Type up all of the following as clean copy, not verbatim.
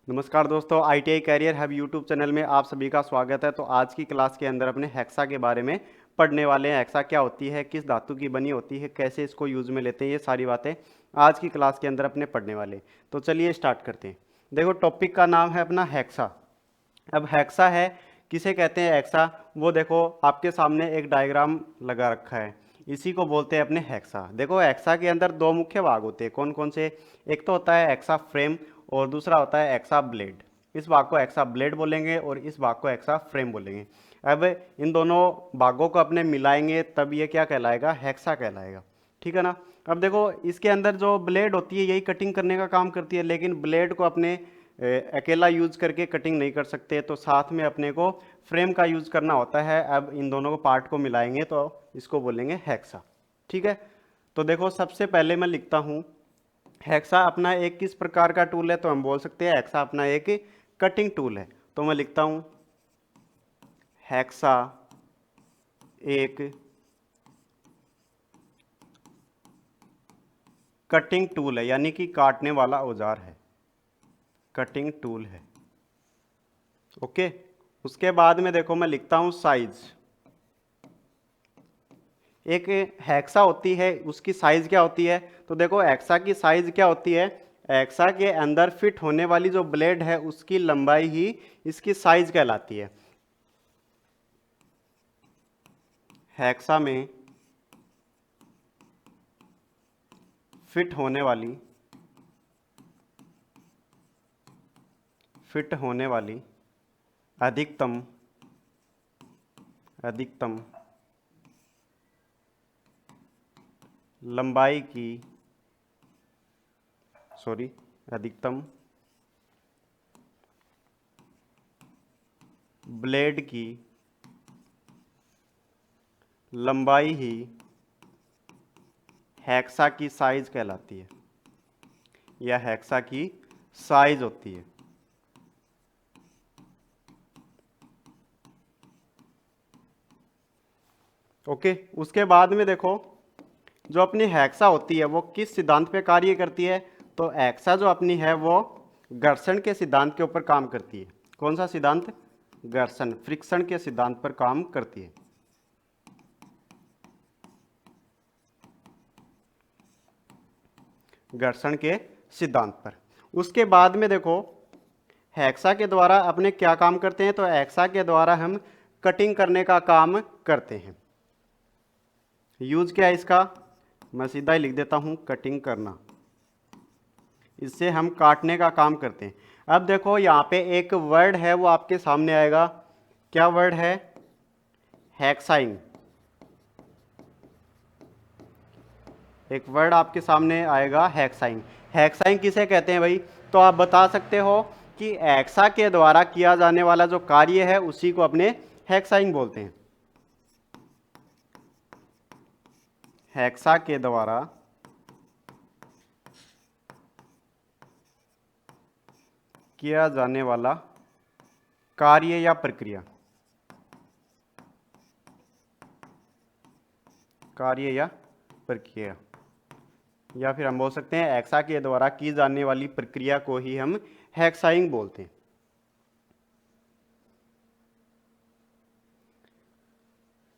नमस्कार दोस्तों, ITI career hub YouTube channel में आप सभी का स्वागत है। तो आज की क्लास के अंदर अपने हेक्सा के बारे में पढ़ने वाले हैं। हेक्सा क्या होती है, किस धातु की बनी होती है, कैसे इसको यूज़ में लेते हैं, ये सारी बातें आज की क्लास के अंदर अपने पढ़ने वाले हैं। तो चलिए स्टार्ट करते हैं। देखो, टॉपिक का नाम है अपना हेक्सा। अब हेक्सा है, किसे कहते हैं हेक्सा, वो देखो आपके सामने एक डायग्राम लगा रखा है, इसी को बोलते हैं अपने हेक्सा। देखो, हेक्सा के अंदर दो मुख्य भाग होते हैं, कौन कौन से। एक तो होता है हेक्सा फ्रेम और दूसरा होता है हेक्सा ब्लेड। इस भाग को हेक्सा ब्लेड बोलेंगे और इस भाग को हेक्सा फ्रेम बोलेंगे। अब इन दोनों भागों को अपने मिलाएंगे तब ये क्या कहलाएगा, हेक्सा कहलाएगा। ठीक है ना। अब देखो, इसके अंदर जो ब्लेड होती है यही कटिंग करने का काम करती है, लेकिन ब्लेड को अपने अकेला यूज करके कटिंग नहीं कर सकते, तो साथ में अपने को फ्रेम का यूज करना होता है। अब इन दोनों को पार्ट को मिलाएंगे तो इसको बोलेंगे हेक्सा। ठीक है। तो देखो, सबसे पहले मैं लिखता हूं हेक्सा अपना एक किस प्रकार का टूल है, तो हम बोल सकते हैं हेक्सा अपना एक कटिंग टूल है। तो मैं लिखता हूं हेक्सा एक कटिंग टूल है, यानी कि काटने वाला औजार है, कटिंग टूल है। ओके। उसके बाद में देखो मैं लिखता हूं साइज। एक हेक्सा होती है, उसकी साइज क्या होती है, तो देखो हेक्सा की साइज क्या होती है, हेक्सा के अंदर फिट होने वाली जो ब्लेड है उसकी लंबाई ही इसकी साइज कहलाती है। हेक्सा में फिट होने वाली अधिकतम अधिकतम लंबाई की अधिकतम ब्लेड की लंबाई ही हेक्सा की साइज कहलाती है, या हेक्सा की साइज होती है। ओके। उसके बाद में देखो, जो अपनी हेक्सा होती है वो किस सिद्धांत पे कार्य करती है, तो हेक्सा जो अपनी है वो घर्षण के सिद्धांत के ऊपर काम करती है। कौन सा सिद्धांत, घर्षण, फ्रिक्शन के सिद्धांत पर काम करती है। घर्षण के सिद्धांत पर। उसके बाद में देखो, हेक्सा के द्वारा अपने क्या काम करते हैं, तो हेक्सा के द्वारा हम कटिंग करने का काम करते हैं। यूज क्या है इसका, मैं सीधा ही लिख देता हूं, कटिंग करना। इससे हम काटने का काम करते हैं। अब देखो, यहाँ पे एक वर्ड है वो आपके सामने आएगा, क्या वर्ड है, हेक्साइंग। एक वर्ड आपके सामने आएगा हेक्साइंग। हेक्साइंग किसे कहते हैं भाई, तो आप बता सकते हो कि हेक्सा के द्वारा किया जाने वाला जो कार्य है उसी को अपने हेक्साइंग बोलते हैं। हेक्सा के द्वारा किया जाने वाला कार्य या प्रक्रिया, या फिर हम बोल सकते हैं हेक्सा के द्वारा की जाने वाली प्रक्रिया को ही हम हेक्साइंग बोलते हैं।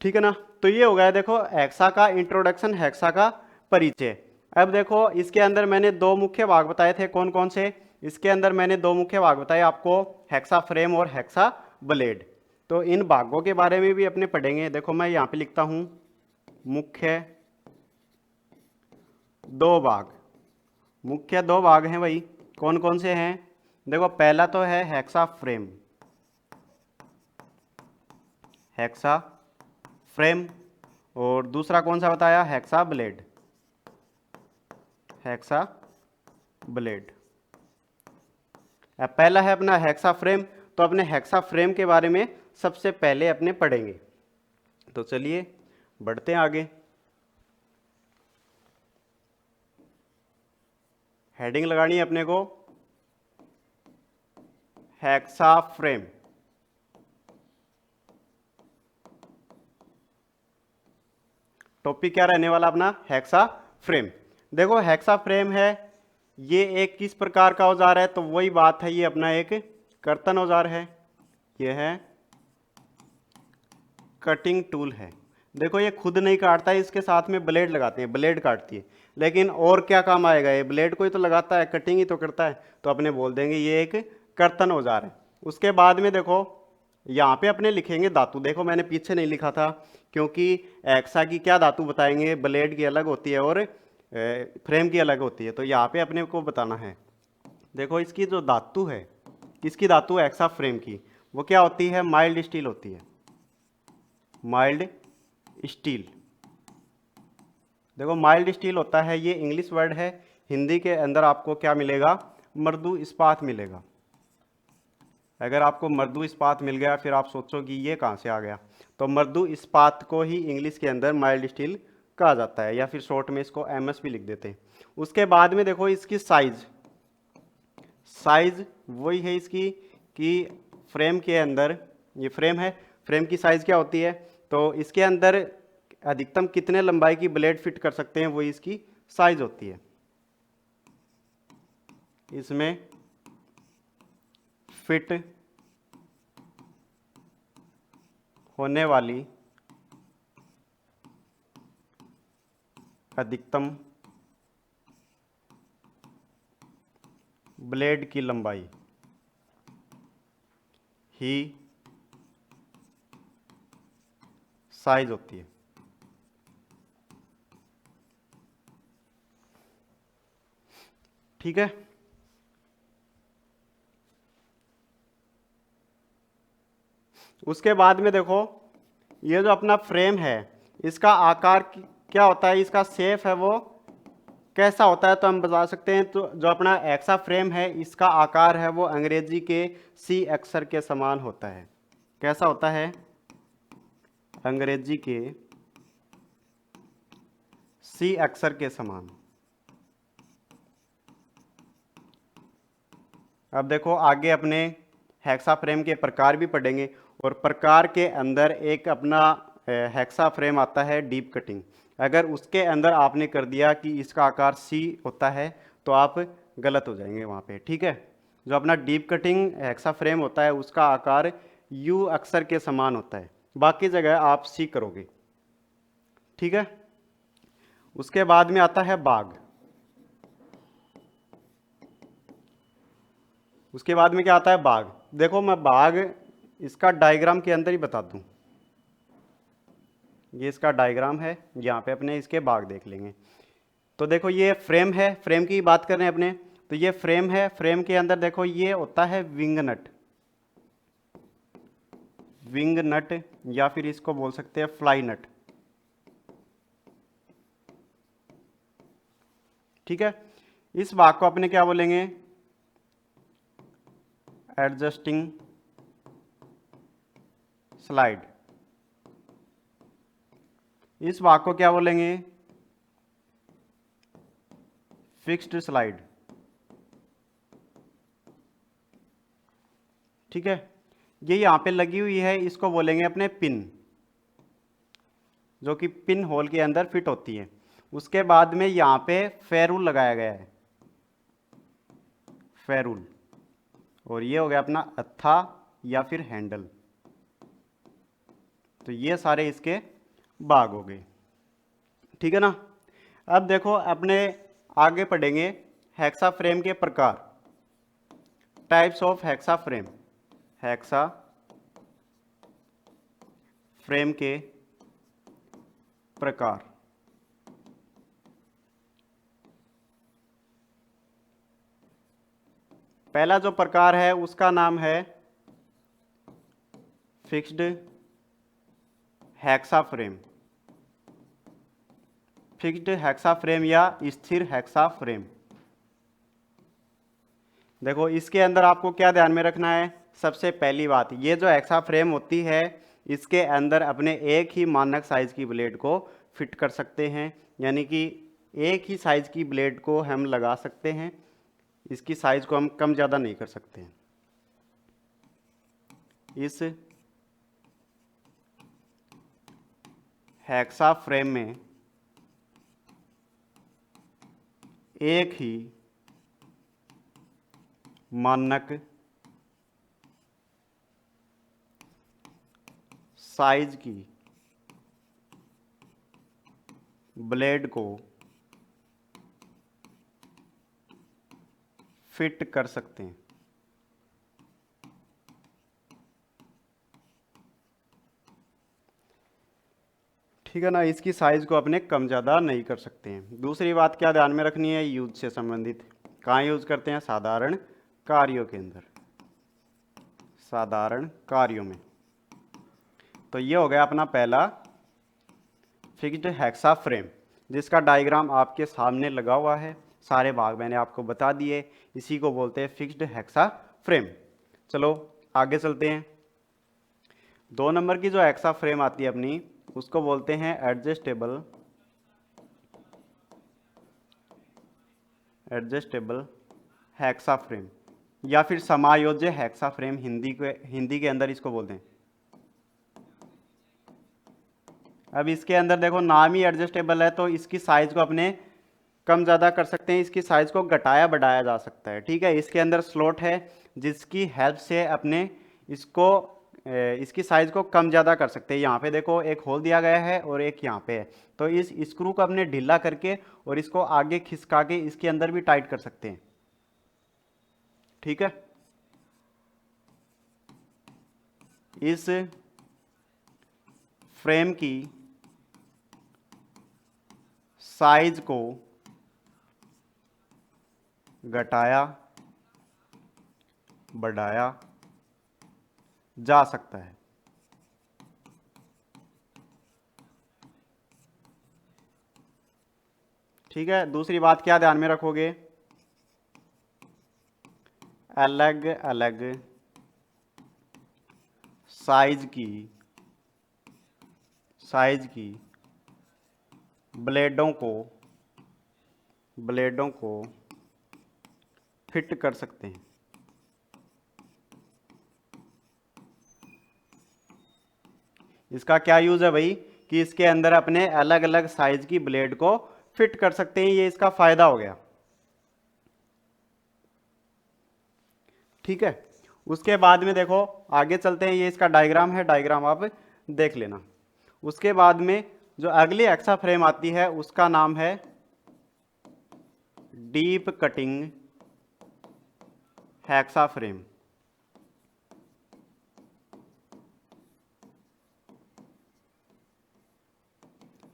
ठीक है ना। तो ये हो गया देखो हेक्सा का इंट्रोडक्शन, हेक्सा का परिचय। अब देखो, इसके अंदर मैंने दो मुख्य भाग बताए थे, कौन कौन से, इसके अंदर मैंने दो मुख्य भाग बताए आपको, हेक्सा फ्रेम और हेक्सा ब्लेड। तो इन भागों के बारे में भी अपने पढ़ेंगे। देखो मैं यहाँ पे लिखता हूं मुख्य दो भाग। मुख्य दो भाग हैं भाई, कौन कौन से हैं, देखो पहला तो है हेक्सा फ्रेम, हेक्सा फ्रेम, और दूसरा कौन सा बताया, हेक्सा ब्लेड, हेक्सा ब्लेड। अब पहला है अपना हेक्सा फ्रेम, तो अपने हेक्सा फ्रेम के बारे में सबसे पहले अपने पढ़ेंगे। तो चलिए बढ़ते हैं आगे। हेडिंग लगानी है अपने को, हेक्सा फ्रेम। टॉपिक क्या रहने वाला अपना, हेक्सा फ्रेम। देखो हेक्सा फ्रेम है, ये एक किस प्रकार का औजार है? तो वही बात है, ये अपना एक कर्तन औजार है। ये है कटिंग टूल है। देखो ये खुद नहीं काटता है, इसके साथ में ब्लेड लगाते हैं, ब्लेड काटती है। लेकिन और क्या काम आएगा, ये ब्लेड को ही तो लगाता है, कटिंग ही तो करता है, तो अपने बोल देंगे ये एक कर्तन औजार है। उसके बाद में देखो यहाँ पे अपने लिखेंगे धातु। देखो मैंने पीछे नहीं लिखा था, क्योंकि एक्सा की क्या धातु बताएंगे, ब्लेड की अलग होती है और फ्रेम की अलग होती है, तो यहाँ पे अपने को बताना है। देखो इसकी जो धातु है, किसकी धातु है? एक्सा फ्रेम की। वो क्या होती है? माइल्ड स्टील होती है, माइल्ड स्टील। देखो माइल्ड स्टील होता है, ये इंग्लिश वर्ड है। हिंदी के अंदर आपको क्या मिलेगा? मृदु इस्पात मिलेगा। अगर आपको मृदु इस्पात मिल गया, फिर आप सोचोगे ये कहाँ से आ गया, तो मृदु इस्पात को ही इंग्लिश के अंदर माइल्ड स्टील कहा जाता है, या फिर शॉर्ट में इसको एमएस भी लिख देते हैं। उसके बाद में देखो इसकी साइज, साइज वही है इसकी कि फ्रेम के अंदर, ये फ्रेम है, फ्रेम की साइज क्या होती है? तो इसके अंदर अधिकतम कितने लंबाई की ब्लेड फिट कर सकते हैं, वही इसकी साइज होती है। इसमें फिट होने वाली अधिकतम ब्लेड की लंबाई ही साइज होती है। ठीक है। उसके बाद में देखो ये जो अपना फ्रेम है, इसका आकार क्या होता है, इसका शेप है वो कैसा होता है? तो हम बता सकते हैं, तो जो अपना एक्सा फ्रेम है, इसका आकार है वो अंग्रेजी के सी अक्षर के समान होता है। कैसा होता है? अंग्रेजी के सी अक्षर के समान। अब देखो आगे अपने हेक्सा फ्रेम के प्रकार भी पढ़ेंगे, और प्रकार के अंदर एक अपना हेक्सा फ्रेम आता है डीप कटिंग। अगर उसके अंदर आपने कर दिया कि इसका आकार सी होता है, तो आप गलत हो जाएंगे वहाँ पे। ठीक है। जो अपना डीप कटिंग हेक्सा फ्रेम होता है, उसका आकार यू अक्षर के समान होता है, बाकी जगह आप सी करोगे। ठीक है। उसके बाद में आता है बाग। उसके बाद में क्या आता है? बाग। देखो मैं बाग इसका डायग्राम के अंदर ही बता दूं, ये इसका डायग्राम है, यहाँ पे अपने इसके बाग देख लेंगे। तो देखो ये फ्रेम है, फ्रेम की बात कर रहे हैं अपने, तो ये फ्रेम है, फ्रेम के अंदर देखो ये होता है विंग नट, विंग नट, या फिर इसको बोल सकते हैं फ्लाई नट। ठीक है। इस भाग को अपने क्या बोलेंगे? Adjusting slide. इस भाग को क्या बोलेंगे? Fixed slide. ठीक है। ये यहाँ पे लगी हुई है, इसको बोलेंगे अपने पिन, जो कि पिन होल के अंदर फिट होती है। उसके बाद में यहाँ पे फेरूल लगाया गया है, फेरूल, और ये हो गया अपना अत्था या फिर हैंडल। तो ये सारे इसके भाग हो गए। ठीक है ना। अब देखो अपने आगे पढ़ेंगे हेक्सा फ्रेम के प्रकार, types of hexa frame. Hexa frame के प्रकार। पहला जो प्रकार है उसका नाम है fixed hexa frame, fixed hexa frame या स्थिर हेक्सा फ्रेम। देखो इसके अंदर आपको क्या ध्यान में रखना है? सबसे पहली बात, ये जो हेक्सा फ्रेम होती है, इसके अंदर अपने एक ही मानक साइज की ब्लेड को फिट कर सकते हैं, यानी कि एक ही साइज की ब्लेड को हम लगा सकते हैं, इसकी साइज को हम कम ज़्यादा नहीं कर सकते हैं। इस हेक्सा फ्रेम में एक ही मानक साइज की ब्लेड को फिट कर सकते हैं। ठीक है ना, इसकी साइज को अपने कम ज़्यादा नहीं कर सकते हैं। दूसरी बात क्या ध्यान में रखनी है, यूज से संबंधित। कहाँ यूज करते हैं, साधारण कार्यों के अंदर, साधारण कार्यों में। तो ये हो गया अपना पहला फिक्स्ड हेक्सा फ्रेम, जिसका डायग्राम आपके सामने लगा हुआ है। सारे भाग मैंने आपको बता दिए, इसी को बोलते हैं फिक्स्ड हेक्सा फ्रेम। चलो आगे चलते हैं। 2 नंबर की जो हेक्सा फ्रेम आती है अपनी, उसको बोलते हैं एडजस्टेबल हेक्सा फ्रेम, या फिर समायोज्य हेक्सा फ्रेम हिंदी के अंदर इसको बोलते हैं। अब इसके अंदर देखो नाम ही एडजस्टेबल है, तो इसकी साइज को अपने कम ज़्यादा कर सकते हैं, इसकी साइज को घटाया बढ़ाया जा सकता है। ठीक है, इसके अंदर स्लॉट है जिसकी हेल्प से अपने इसको इसकी साइज को कम ज़्यादा कर सकते हैं। यहाँ पे देखो एक होल दिया गया है और एक यहाँ पे है, तो इस स्क्रू को अपने ढीला करके और इसको आगे खिसका के इसके अंदर भी टाइट कर सकते हैं। ठीक है, इस फ्रेम की साइज को घटाया बढ़ाया जा सकता है। ठीक है, दूसरी बात क्या ध्यान में रखोगे, अलग अलग साइज की ब्लेडों को फिट कर सकते हैं। इसका क्या यूज है भाई, कि इसके अंदर अपने अलग अलग साइज की ब्लेड को फिट कर सकते हैं, ये इसका फायदा हो गया। ठीक है, उसके बाद में देखो आगे चलते हैं, ये इसका डायग्राम है, डायग्राम आप देख लेना। उसके बाद में जो अगली हेक्सा फ्रेम आती है उसका नाम है deep cutting hexa frame.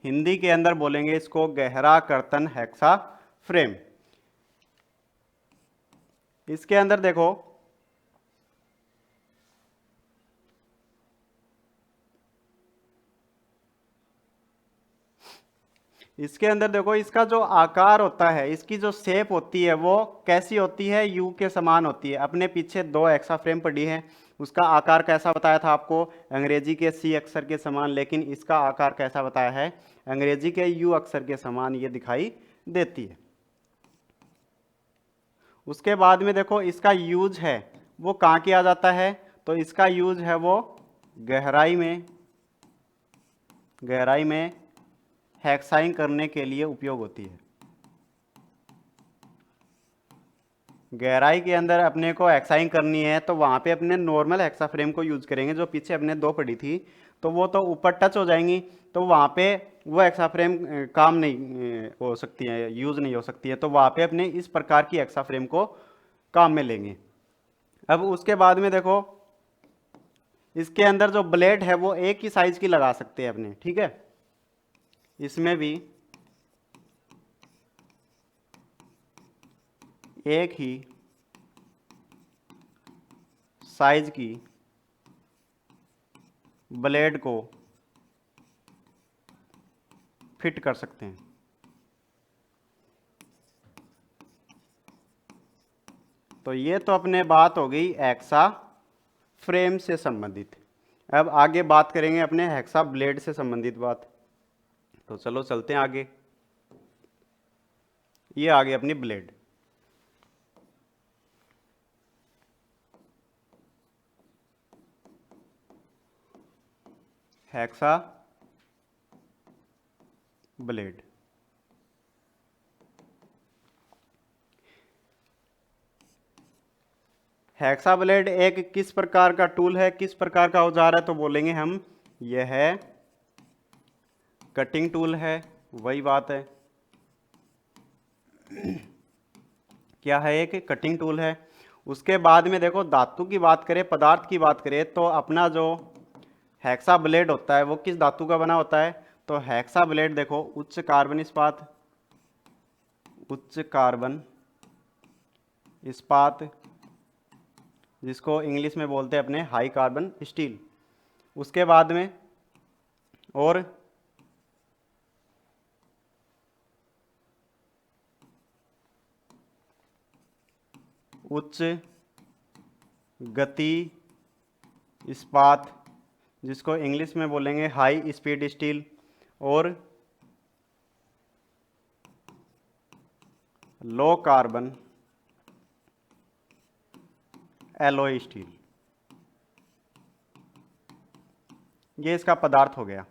Hindi के अंदर बोलेंगे इसको गहरा कर्तन हेक्सा फ्रेम। इसके अंदर देखो इसका जो आकार होता है, इसकी जो शेप होती है वो कैसी होती है, यू के समान होती है। अपने पीछे 2 हेक्सा फ्रेम पड़ी है, उसका आकार कैसा बताया था आपको, अंग्रेजी के सी अक्षर के समान, लेकिन इसका आकार कैसा बताया है, अंग्रेजी के यू अक्षर के समान ये दिखाई देती है। उसके बाद में देखो इसका यूज है वो कहाँ किया जाता है, तो इसका यूज है वो गहराई में हेक्साइंग करने के लिए उपयोग होती है। गहराई के अंदर अपने को हेक्साइंग करनी है तो वहां पे अपने नॉर्मल हेक्सा फ्रेम को यूज करेंगे, जो पीछे अपने 2 पड़ी थी तो वो तो ऊपर टच हो जाएंगी, तो वहां पे वो हेक्सा फ्रेम काम नहीं हो सकती है, यूज नहीं हो सकती है, तो वहां पे अपने इस प्रकार की हेक्सा फ्रेम को काम में लेंगे। अब उसके बाद में देखो इसके अंदर जो ब्लेड है वो एक ही साइज की लगा सकते हैं अपने। ठीक है, इसमें भी एक ही साइज की ब्लेड को फिट कर सकते हैं। तो ये तो अपने बात हो गई हेक्सा फ्रेम से संबंधित। अब आगे बात करेंगे अपने हेक्सा ब्लेड से संबंधित बात। तो चलो चलते हैं आगे। ये आ गई अपनी blade. Hexa blade, hexa blade एक किस प्रकार का टूल है, किस प्रकार का औजार है, तो बोलेंगे हम यह है कटिंग टूल है। वही बात है, क्या है, एक कटिंग टूल है। उसके बाद में देखो धातु की बात करें, पदार्थ की बात करें, तो अपना जो हेक्सा ब्लेड होता है वो किस धातु का बना होता है, तो हेक्सा ब्लेड देखो उच्च कार्बन इस्पात, उच्च कार्बन इस्पात, जिसको इंग्लिश में बोलते हैं अपने हाई कार्बन स्टील। उसके बाद में और उच्च गति इस्पात, जिसको इंग्लिश में बोलेंगे हाई स्पीड स्टील। और लो कार्बन एलॉय स्टील, ये इसका पदार्थ हो गया।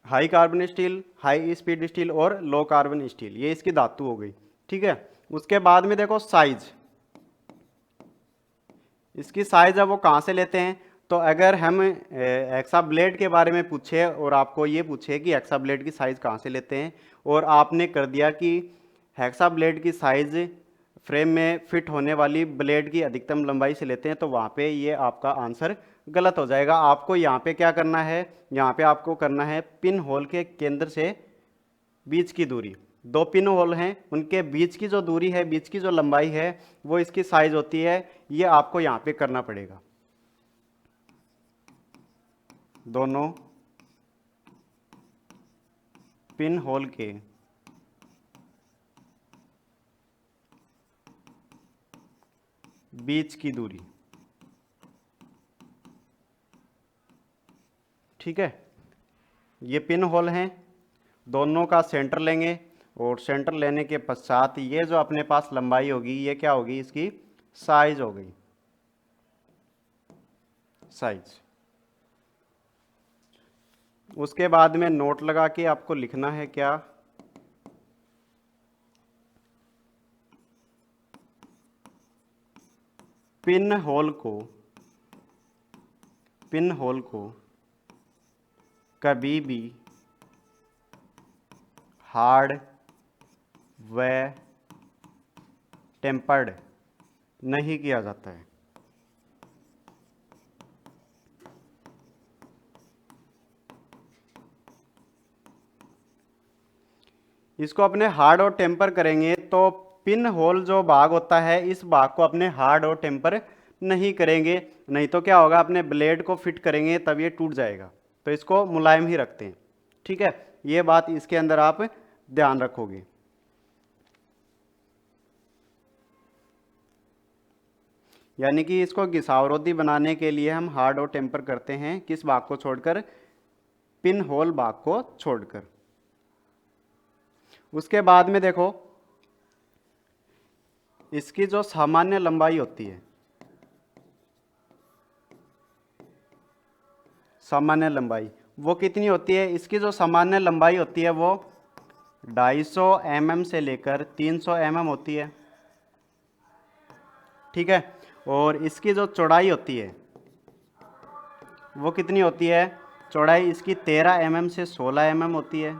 High carbon steel, high speed steel और लो कार्बन स्टील, ये इसकी धातु हो गई। ठीक है। उसके बाद में देखो साइज, इसकी साइज है वो कहाँ से लेते हैं, तो अगर हम हेक्सा ब्लेड के बारे में पूछे और आपको ये पूछे कि हेक्सा ब्लेड की साइज कहाँ से लेते हैं, और आपने कर दिया कि हेक्सा ब्लेड की साइज फ्रेम में फिट होने वाली ब्लेड की अधिकतम लंबाई से लेते हैं, तो वहाँ पे ये आपका आंसर गलत हो जाएगा। आपको यहाँ पे क्या करना है, यहाँ पे आपको करना है पिन होल के केंद्र से बीच की दूरी, दो पिन होल हैं उनके बीच की जो दूरी है, बीच की जो लंबाई है, वो इसकी साइज होती है। ये आपको यहाँ पे करना पड़ेगा। दोनों पिन होल के बीच की दूरी, ठीक है। ये पिन होल हैं, दोनों का सेंटर लेंगे और सेंटर लेने के पश्चात ये जो अपने पास लंबाई होगी ये क्या होगी, इसकी साइज हो गई, साइज। उसके बाद में नोट लगा के आपको लिखना है क्या, पिन होल को कभी भी हार्ड व टेम्पर्ड नहीं किया जाता है। इसको अपने हार्ड और टेम्पर करेंगे तो पिन होल जो भाग होता है इस भाग को अपने हार्ड और टेम्पर नहीं करेंगे, नहीं तो क्या होगा, अपने ब्लेड को फिट करेंगे तब ये टूट जाएगा। तो इसको मुलायम ही रखते हैं। ठीक है, ये बात इसके अंदर आप ध्यान रखोगे। यानी कि इसको घिसावरोधी बनाने के लिए हम हार्ड और टेम्पर करते हैं, किस भाग को छोड़कर, पिन होल भाग को छोड़कर। उसके बाद में देखो इसकी जो सामान्य लंबाई होती है, सामान्य लंबाई वो कितनी होती है, इसकी जो सामान्य लंबाई होती है वो 250 mm से लेकर 300 mm होती है। ठीक है। और इसकी जो चौड़ाई होती है वो कितनी होती है, चौड़ाई इसकी 13 mm से 16 mm होती है।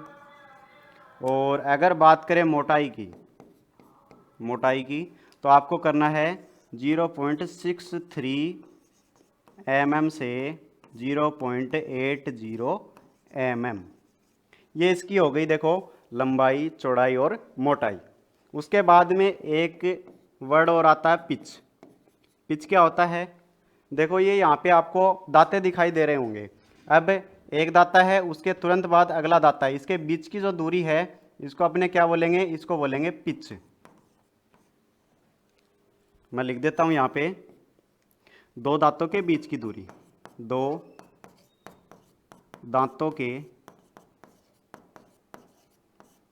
और अगर बात करें मोटाई की तो आपको करना है 0.63 mm से 0.80 mm। ये इसकी हो गई देखो लंबाई, चौड़ाई और मोटाई। उसके बाद में एक वर्ड और आता है पिच। पिच क्या होता है, देखो ये यहाँ पे आपको दांते दिखाई दे रहे होंगे। अब एक दाता है, उसके तुरंत बाद अगला दाता है, इसके बीच की जो दूरी है इसको अपने क्या बोलेंगे, इसको बोलेंगे पिच। मैं लिख देता हूं यहाँ पे, दो दांतों के बीच की दूरी, दो दांतों के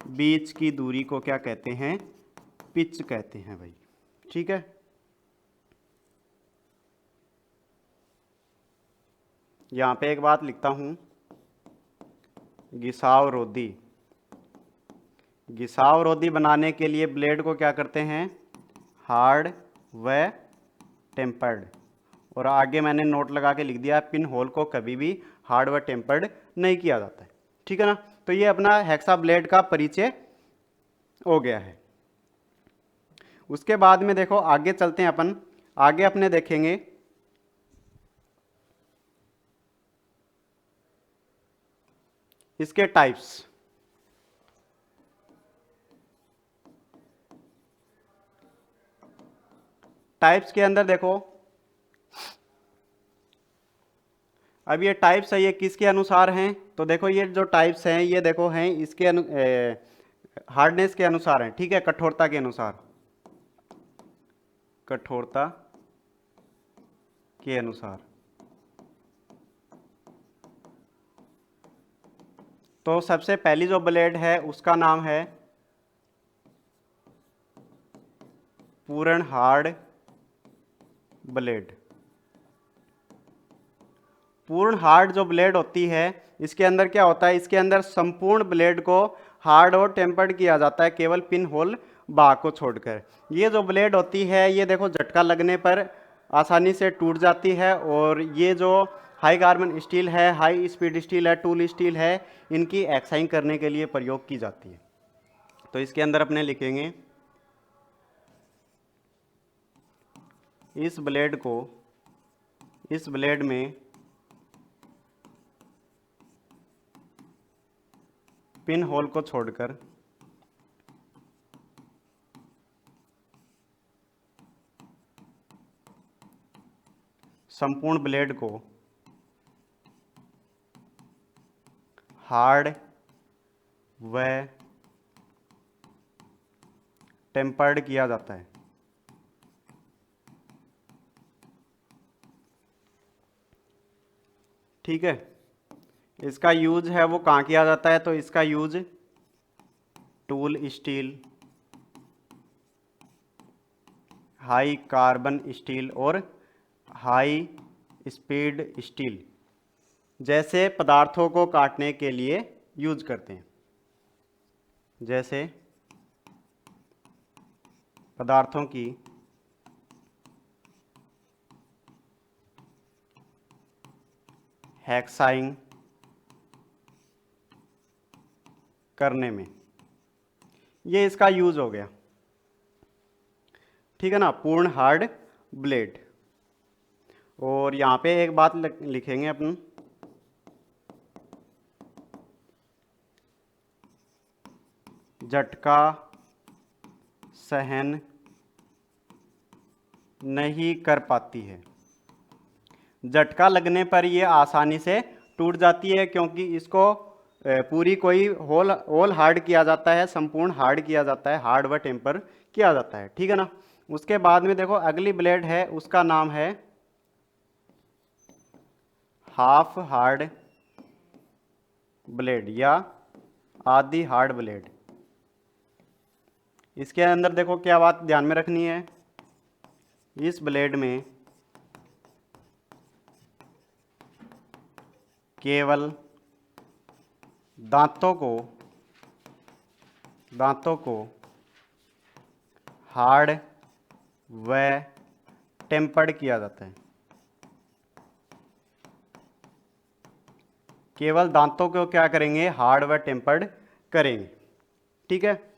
बीच की दूरी को क्या कहते हैं, पिच कहते हैं भाई। ठीक है। यहाँ पे एक बात लिखता हूं, घिसावरोधी बनाने के लिए ब्लेड को क्या करते हैं, हार्ड व टेम्पर्ड। और आगे मैंने नोट लगा के लिख दिया, पिन होल को कभी भी हार्ड व टेम्पर्ड नहीं किया जाता है। ठीक है ना। तो ये अपना हेक्सा ब्लेड का परिचय हो गया है। उसके बाद में देखो आगे चलते हैं अपन। आगे अपने देखेंगे इसके टाइप्स। टाइप्स के अंदर देखो, अब ये टाइप्स है ये किसके अनुसार हैं, तो देखो ये जो टाइप्स हैं ये देखो हैं इसके हार्डनेस के अनुसार हैं। ठीक है, कठोरता के अनुसार, कठोरता के अनुसार। तो सबसे पहली जो ब्लेड है उसका नाम है पूर्ण हार्ड ब्लेड। पूर्ण हार्ड जो ब्लेड होती है इसके अंदर क्या होता है, इसके अंदर संपूर्ण ब्लेड को हार्ड और टेम्पर्ड किया जाता है, केवल पिन होल बाग को छोड़कर। ये जो ब्लेड होती है ये देखो झटका लगने पर आसानी से टूट जाती है, और ये जो हाई कार्बन स्टील है, हाई स्पीड स्टील है, टूल स्टील है, इनकी एक्साइंग करने के लिए प्रयोग की जाती है। तो इसके अंदर अपने लिखेंगे इस ब्लेड में पिन होल को छोड़कर संपूर्ण ब्लेड को हार्ड व टेम्पर्ड किया जाता है। ठीक है, इसका यूज है वो कहाँ किया जाता है, तो इसका use tool steel, high carbon steel और हाई स्पीड स्टील जैसे पदार्थों को काटने के लिए यूज करते हैं। जैसे पदार्थों की हेक्साइंग करने में, ये इसका यूज हो गया। ठीक है ना, पूर्ण हार्ड ब्लेड। और यहाँ पे एक बात लिखेंगे अपन, झटका सहन नहीं कर पाती है। झटका लगने पर ये आसानी से टूट जाती है, क्योंकि इसको पूरी कोई होल हार्ड किया जाता है, संपूर्ण हार्ड किया जाता है, हार्ड व टेम्पर किया जाता है। ठीक है ना। उसके बाद में देखो अगली ब्लेड है उसका नाम है हाफ हार्ड ब्लेड या आधी हार्ड ब्लेड। इसके अंदर देखो क्या बात ध्यान में रखनी है, इस ब्लेड में केवल दांतों को हार्ड व टेम्पर्ड किया जाता है। केवल दांतों को क्या करेंगे, हार्ड व टेम्पर्ड करेंगे। ठीक है,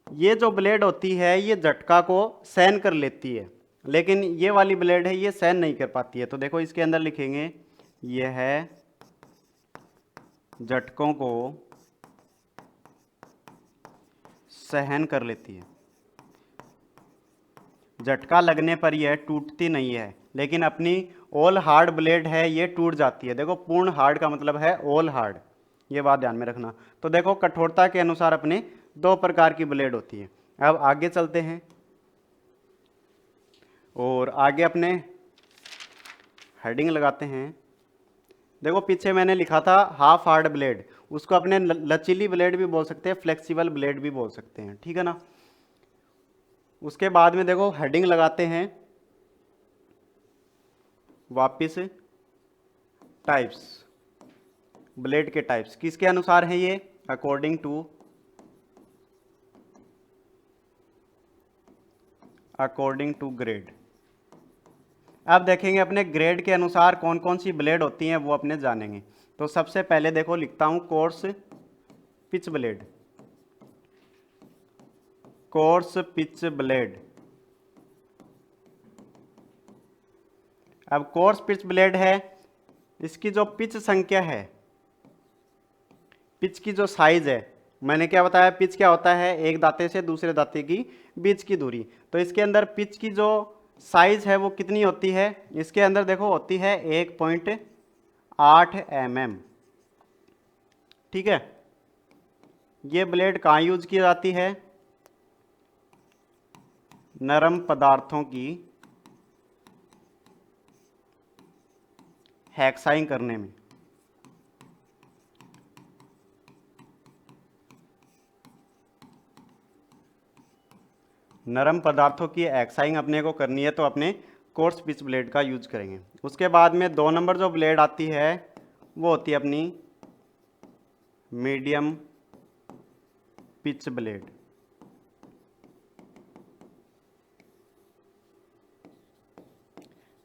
ये जो ब्लेड होती है ये झटका को सहन कर लेती है, लेकिन ये वाली ब्लेड है ये सहन नहीं कर पाती है। तो देखो इसके अंदर लिखेंगे ये है झटकों को सहन कर लेती है। झटका लगने पर यह टूटती नहीं है, लेकिन अपनी ऑल हार्ड ब्लेड है ये टूट जाती है। देखो पूर्ण हार्ड का मतलब है ऑल हार्ड, ये बात ध्यान में रखना। तो देखो कठोरता के अनुसार अपने दो प्रकार की ब्लेड होती है। अब आगे चलते हैं और आगे अपने हेडिंग लगाते हैं। देखो पीछे मैंने लिखा था हाफ हार्ड ब्लेड, उसको अपने लचीली ब्लेड भी बोल सकते हैं, फ्लेक्सिबल ब्लेड भी बोल सकते हैं। ठीक है ना। उसके बाद में देखो हेडिंग लगाते हैं वापिस टाइप्स, ब्लेड के टाइप्स किसके अनुसार हैं ये, according to according to grade. अब देखेंगे अपने ग्रेड के अनुसार कौन कौन सी ब्लेड होती हैं वो अपने जानेंगे। तो सबसे पहले देखो लिखता हूं course pitch blade, course pitch blade. अब कोर्स पिच ब्लेड है, इसकी जो पिच संख्या है, पिच की जो साइज है, मैंने क्या बताया पिच क्या होता है, एक दांते से दूसरे दांते की बीच की दूरी। तो इसके अंदर पिच की जो साइज है वो कितनी होती है, इसके अंदर देखो होती है 1.8 mm। ठीक है, ये ब्लेड कहाँ यूज की जाती है, नरम पदार्थों की हैक्साइंग करने में। नरम पदार्थों की हैक्साइंग अपने को करनी है तो अपने कोर्स पिच ब्लेड का यूज करेंगे। उसके बाद में 2 नंबर जो ब्लेड आती है वो होती है अपनी medium pitch blade.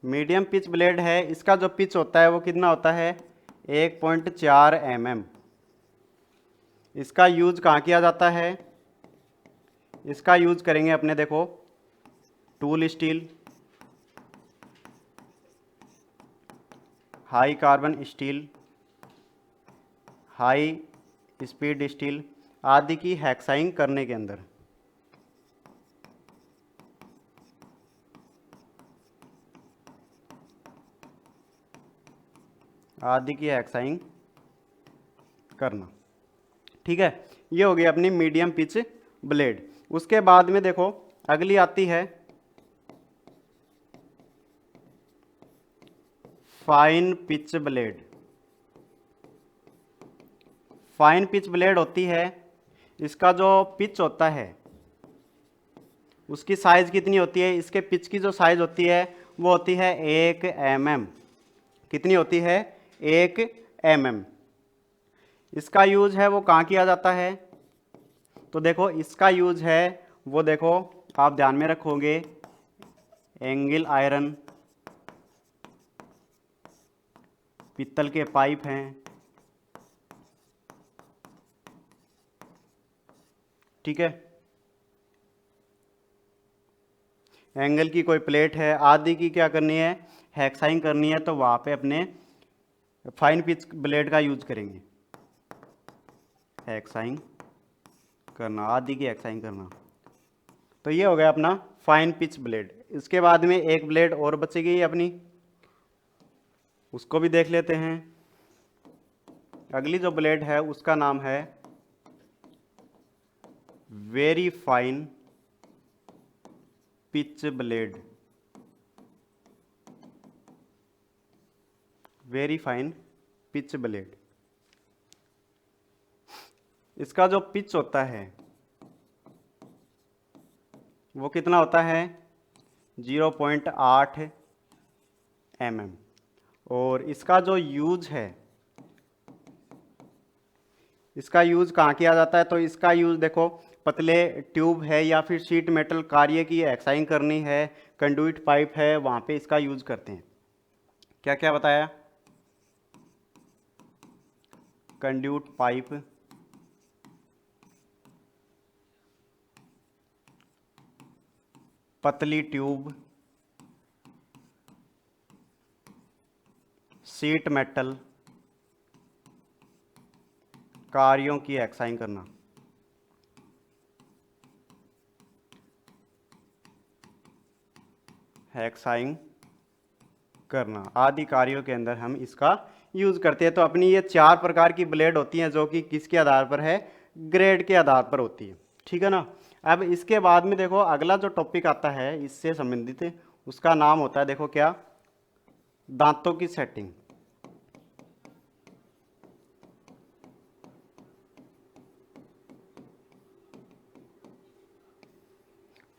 Medium pitch blade है, इसका जो पिच होता है वो कितना होता है 1.4 mm। इसका यूज कहाँ किया जाता है, इसका यूज करेंगे अपने देखो tool steel, high carbon steel, high speed steel आदि की हैक्साइंग करने के अंदर। आदि की हैक्साइंग करना। ठीक है, ये हो गई अपनी मीडियम पिच ब्लेड। उसके बाद में देखो अगली आती है fine pitch blade. Fine pitch blade होती है, इसका जो पिच होता है उसकी साइज कितनी होती है, इसके पिच की जो साइज होती है वो होती है 1 mm। कितनी होती है 1 mm। इसका यूज है वो कहाँ किया जाता है, तो देखो इसका यूज है वो देखो आप ध्यान में रखोगे एंगल आयरन, पित्तल के पाइप हैं, ठीक है, एंगल की कोई प्लेट है आदि की क्या करनी है हैक्साइंग करनी है, तो वहाँ पे अपने फाइन पिच ब्लेड का यूज करेंगे, हैक्साइंग करना, आदि की हैक्साइंग करना। तो ये हो गया अपना फाइन पिच ब्लेड। इसके बाद में एक ब्लेड और बचेगी अपनी, उसको भी देख लेते हैं। अगली जो ब्लेड है उसका नाम है very fine pitch blade. Very fine pitch blade, इसका जो पिच होता है वो कितना होता है 0.8 mm। और इसका जो यूज है, इसका यूज कहाँ किया जाता है, तो इसका यूज देखो पतले ट्यूब है या फिर शीट मेटल कार्य की एक्साइंग करनी है, कंडुइट पाइप है, वहाँ पे इसका यूज करते हैं। क्या क्या बताया, कंडुइट पाइप, पतली ट्यूब, शीट मेटल कार्यों की एक्साइंग करना। हैक्साइंग करना आदि कार्यों के अंदर हम इसका यूज करते हैं। तो अपनी ये 4 प्रकार की ब्लेड होती हैं जो कि किसके आधार पर है, ग्रेड के आधार पर होती है। ठीक है ना। अब इसके बाद में देखो अगला जो टॉपिक आता है इससे संबंधित, उसका नाम होता है देखो क्या, दांतों की सेटिंग।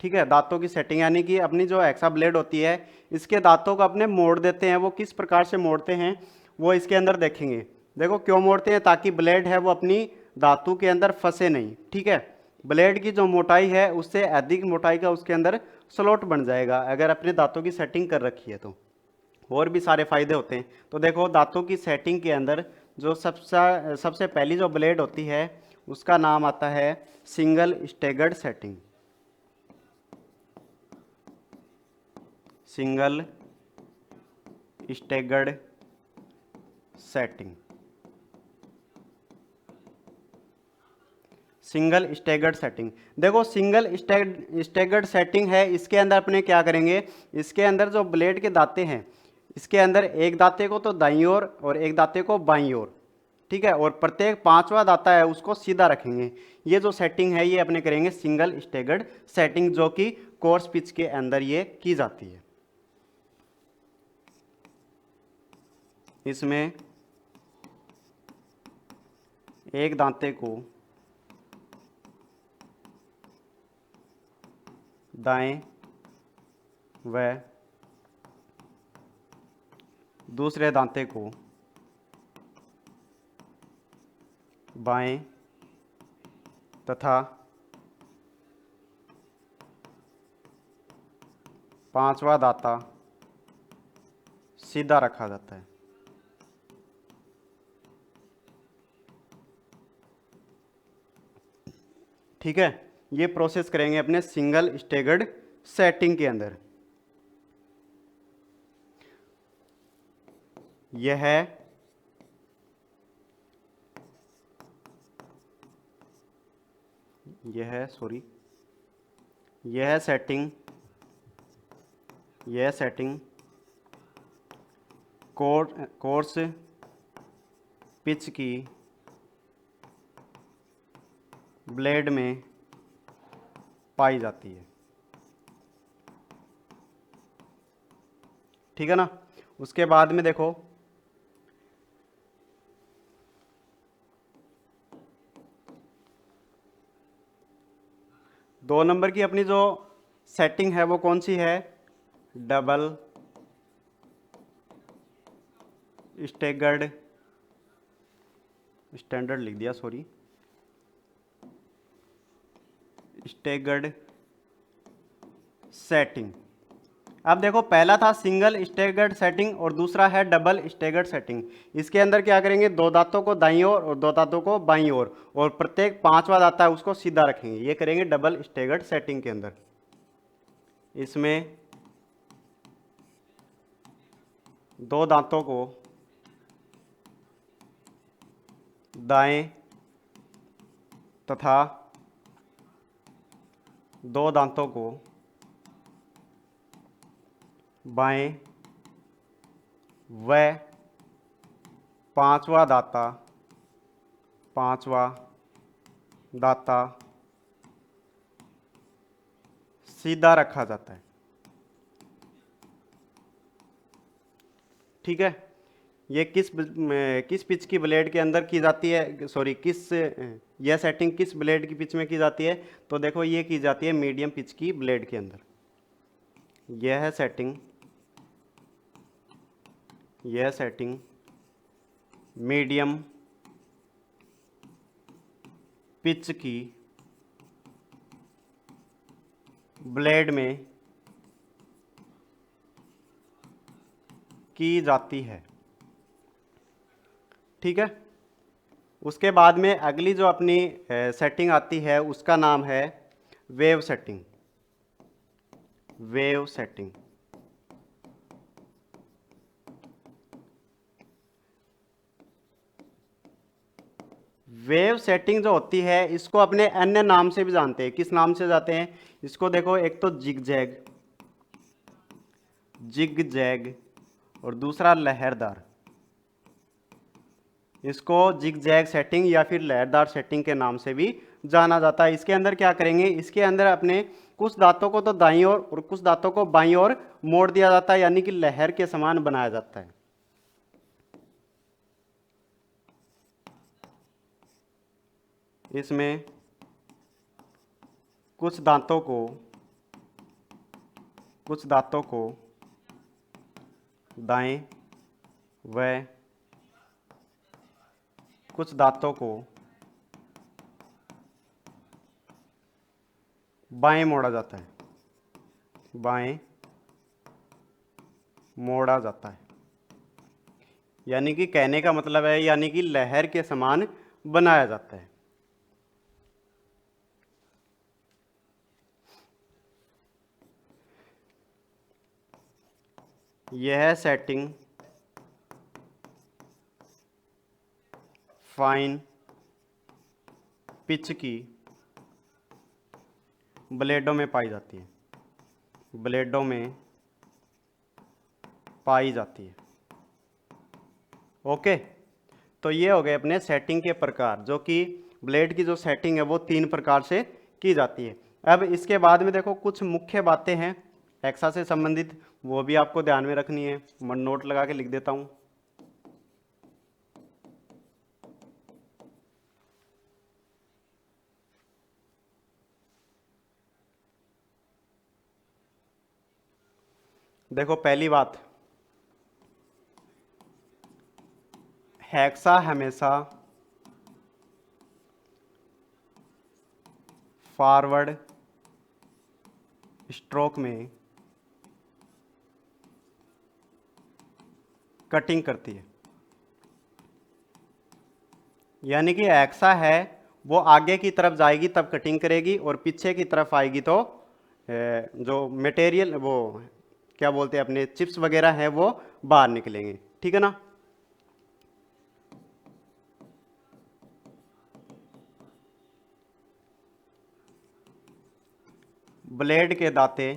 ठीक है, दांतों की सेटिंग यानी कि अपनी जो हेक्सा ब्लेड होती है इसके दांतों को अपने मोड़ देते हैं। वो किस प्रकार से मोड़ते हैं वो इसके अंदर देखेंगे। देखो क्यों मोड़ते हैं, ताकि ब्लेड है वो अपनी धातु के अंदर फंसे नहीं। ठीक है, ब्लेड की जो मोटाई है उससे अधिक मोटाई का उसके अंदर स्लॉट बन जाएगा अगर अपने दांतों की सेटिंग कर रखी है तो। और भी सारे फायदे होते हैं। तो देखो दांतों की सेटिंग के अंदर जो सबसे सबसे पहली जो ब्लेड होती है उसका नाम आता है single staggered setting. Single staggered setting. Single staggered setting. देखो सिंगल स्टेगर्ड सेटिंग है, इसके अंदर अपने क्या करेंगे, इसके अंदर जो ब्लेड के दांते हैं इसके अंदर एक दांते को तो दाईं ओर और एक दांते को बाईं ओर, ठीक है, और प्रत्येक पांचवा दाता है उसको सीधा रखेंगे। ये जो सेटिंग है ये अपने करेंगे सिंगल स्टेगर्ड सेटिंग, जो कि कोर्स पिच के अंदर ये की जाती है। इसमें एक दांते को दाएं व दूसरे दांते को बाएं तथा पांचवा दाता सीधा रखा जाता है। ठीक है, ये प्रोसेस करेंगे अपने सिंगल स्टेगर्ड सेटिंग के अंदर। यह यह सेटिंग कोर्स पिच की ब्लेड में पाई जाती है। ठीक है ना। उसके बाद में देखो दो नंबर की अपनी जो सेटिंग है वो कौन सी है, डबल स्टेगर्ड, स्टैंडर्ड लिख दिया सॉरी, स्टेगर्ड सेटिंग। अब देखो पहला था सिंगल स्टेगर्ड सेटिंग और दूसरा है डबल स्टेगर्ड सेटिंग। इसके अंदर क्या करेंगे, दो दांतों को दाईं ओर और दो दांतों को बाईं ओर और प्रत्येक पांचवा दाता है उसको सीधा रखेंगे। ये करेंगे डबल स्टेगर्ड सेटिंग के अंदर। इसमें दो दांतों को दाएं तथा दो दांतों को बाएं व पांचवा दाता सीधा रखा जाता है। ठीक है, ये किस पिच की ब्लेड के अंदर की जाती है, सॉरी यह सेटिंग किस ब्लेड की पिच में की जाती है, तो देखो ये की जाती है मीडियम पिच की ब्लेड के अंदर। यह सेटिंग मीडियम पिच की ब्लेड में की जाती है। ठीक है, उसके बाद में अगली जो अपनी सेटिंग आती है उसका नाम है wave setting. Wave setting wave setting जो होती है इसको अपने अन्य नाम से भी जानते हैं। किस नाम से जाते हैं इसको, देखो एक तो जिग जैग और दूसरा लहरदार। इसको जिग जैग सेटिंग या फिर लहरदार सेटिंग के नाम से भी जाना जाता है। इसके अंदर क्या करेंगे, इसके अंदर अपने कुछ दांतों को तो दाईं ओर और कुछ दांतों को बाईं ओर मोड़ दिया जाता है, यानी कि लहर के समान बनाया जाता है। इसमें कुछ दांतों को दाएं व कुछ दांतों को बाएं मोड़ा जाता है। बाएं मोड़ा जाता है। यानी कि कहने का मतलब है यानी कि लहर के समान बनाया जाता है। यह सेटिंग फाइन पिच की ब्लेडों में पाई जाती है। ब्लेडों में पाई जाती है। ओके, तो ये हो गए अपने सेटिंग के प्रकार, जो कि ब्लेड की जो सेटिंग है वो 3 प्रकार से की जाती है। अब इसके बाद में देखो कुछ मुख्य बातें हैं हेक्सा से संबंधित, वो भी आपको ध्यान में रखनी है। मैं नोट लगा के लिख देता हूँ। देखो पहली बात, हेक्सा हमेशा फॉरवर्ड स्ट्रोक में कटिंग करती है। यानी कि हेक्सा है वो आगे की तरफ जाएगी तब कटिंग करेगी, और पीछे की तरफ आएगी तो जो मटेरियल वो क्या बोलते हैं अपने चिप्स वगैरह है वो बाहर निकलेंगे। ठीक है ना। ब्लेड के दांते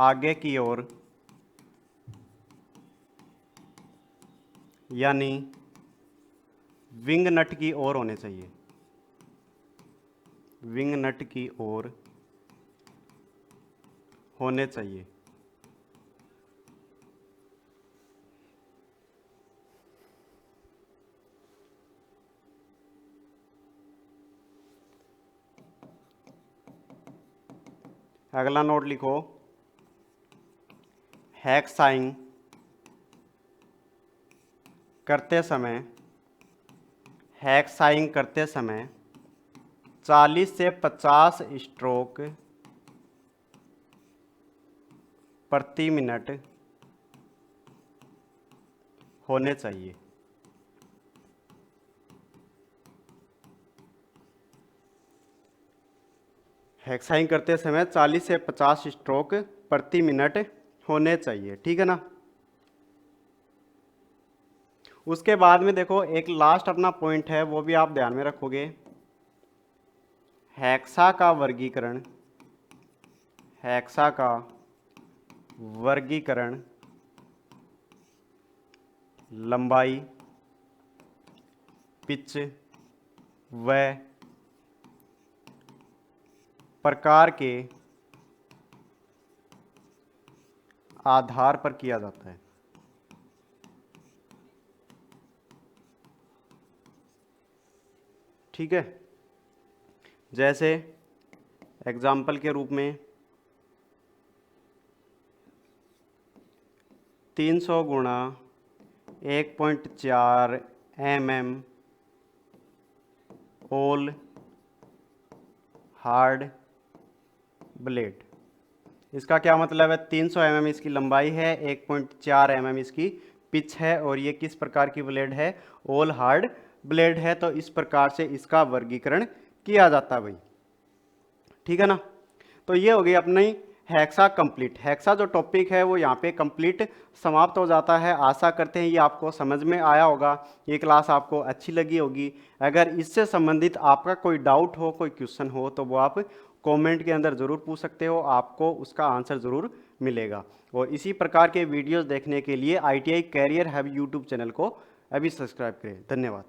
आगे की ओर यानी विंग नट की ओर होने चाहिए। विंग नट की ओर होने चाहिए। अगला नोट लिखो, हैक्साइंग करते समय 40 से 50 स्ट्रोक प्रति मिनट होने चाहिए। हेक्साइंग करते समय 40 से 50 स्ट्रोक प्रति मिनट होने चाहिए। ठीक है ना। उसके बाद में देखो एक लास्ट अपना पॉइंट है, वो भी आप ध्यान में रखोगे। हेक्सा का वर्गीकरण लंबाई, पिच व प्रकार के आधार पर किया जाता है। ठीक है। जैसे एग्जाम्पल के रूप में 300 गुणा 1.4 mm ओल हार्ड ब्लेड। इसका क्या मतलब है, 300 mm इसकी लंबाई है, 1.4 mm इसकी पिच है, और ये किस प्रकार की ब्लेड है, ओल हार्ड ब्लेड है। तो इस प्रकार से इसका वर्गीकरण किया जाता है भाई। ठीक है ना। तो ये हो गई अपनी हेक्सा कंप्लीट। हेक्सा जो टॉपिक है वो यहाँ पे कंप्लीट समाप्त हो जाता है। आशा करते हैं ये आपको समझ में आया होगा, ये क्लास आपको अच्छी लगी होगी। अगर इससे संबंधित आपका कोई डाउट हो, कोई क्वेश्चन हो, तो वो आप कमेंट के अंदर ज़रूर पूछ सकते हो, आपको उसका आंसर ज़रूर मिलेगा। और इसी प्रकार के वीडियोज़ देखने के लिए ITI career hub YouTube channel को अभी सब्सक्राइब करें। धन्यवाद।